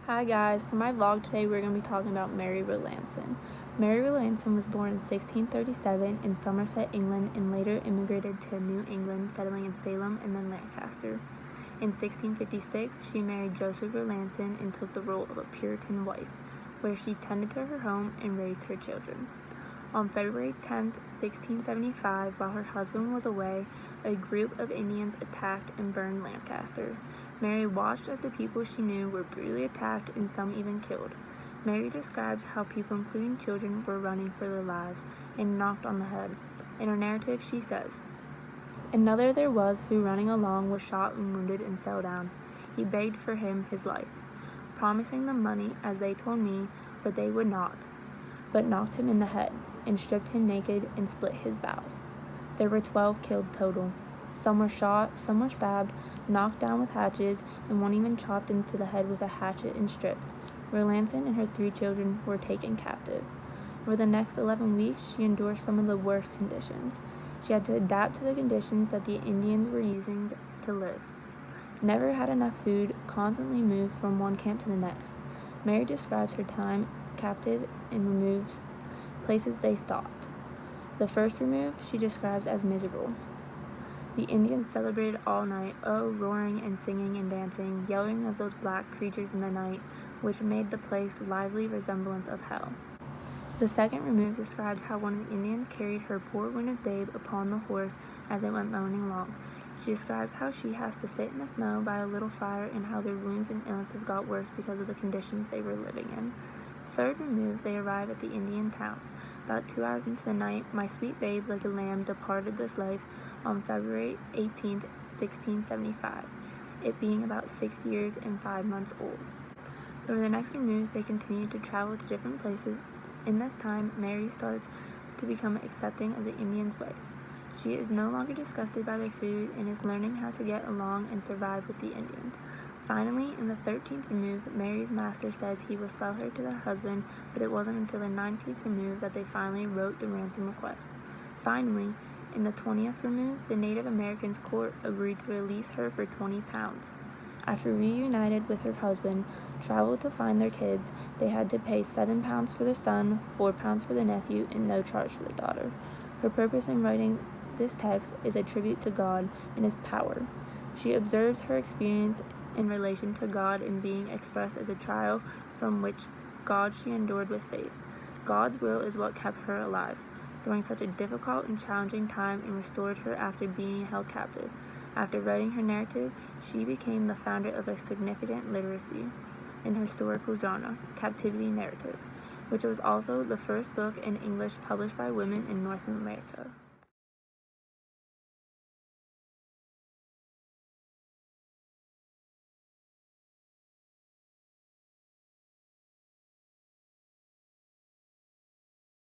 Hi guys, for my vlog today we're going to be talking about Mary Rowlandson. Mary Rowlandson was born in 1637 in Somerset, England, and later immigrated to New England, settling in Salem and then Lancaster. In 1656, she married Joseph Rowlandson and took the role of a Puritan wife, where she tended to her home and raised her children. On February 10, 1675, while her husband was away, a group of Indians attacked and burned Lancaster. Mary watched as the people she knew were brutally attacked and some even killed. Mary describes how people, including children, were running for their lives and knocked on the head. In her narrative, she says, "Another there was who, running along, was shot and wounded and fell down. He begged for him his life, promising them money, as they told me, but they would not, but knocked him in the head, and stripped him naked, and split his bowels. There were 12 killed total. Some were shot, some were stabbed, knocked down with hatchets, and one even chopped into the head with a hatchet and stripped. Rowlandson and her 3 children were taken captive. For the next 11 weeks, she endured some of the worst conditions. She had to adapt to the conditions that the Indians were using to live. Never had enough food, constantly moved from one camp to the next. Mary describes her time captive and removes places they stopped. The first remove she describes as miserable. The Indians celebrated all night, roaring and singing and dancing, yelling of those black creatures in the night, which made the place lively resemblance of hell. The second remove describes how one of the Indians carried her poor wounded babe upon the horse as it went moaning along. She describes how she has to sit in the snow by a little fire and how their wounds and illnesses got worse because of the conditions they were living in. The third remove, they arrive at the Indian town. About 2 hours into the night, my sweet babe, like a lamb, departed this life on February 18, 1675, it being about 6 years and 5 months old. Over the next removes, they continued to travel to different places. In this time, Mary starts to become accepting of the Indians' ways. She is no longer disgusted by their food and is learning how to get along and survive with the Indians. Finally, in the 13th remove, Mary's master says he will sell her to their husband, but it wasn't until the 19th remove that they finally wrote the ransom request. Finally, in the 20th remove, the Native Americans court agreed to release her for 20 pounds. After reunited with her husband, traveled to find their kids, they had to pay 7 pounds for their son, 4 pounds for the nephew, and no charge for the daughter. Her purpose in writing this text is a tribute to God and His power. She observes her experience in relation to God in being expressed as a trial from which God she endured with faith. God's will is what kept her alive during such a difficult and challenging time and restored her after being held captive. After writing her narrative, she became the founder of a significant literacy in historical genre, captivity narrative, which was also the first book in English published by women in North America.